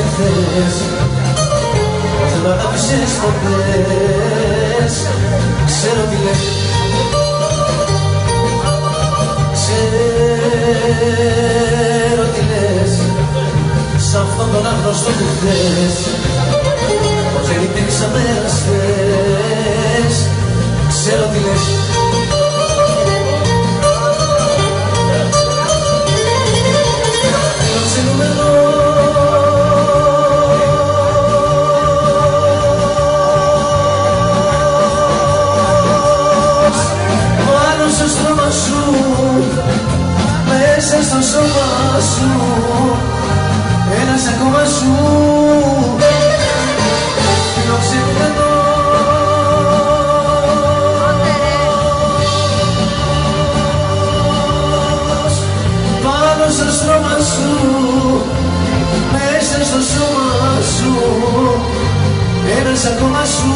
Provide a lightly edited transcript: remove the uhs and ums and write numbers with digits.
σε χθες, δεν μ' αγάπησες ποτέ. Ξέρω τι λες, ξέρω τι λες, σ' αυτόν τον άγνωστο που χθες, πως δεν υπήρξαμε εραστές. Ξέρω τι λες, μέσα στο σώμα σου, ένας ακόμα σου φιλοξενούμενος πάνω στο στρώμα σου, μέσα στο σώμα σου, ένας ακόμα σου.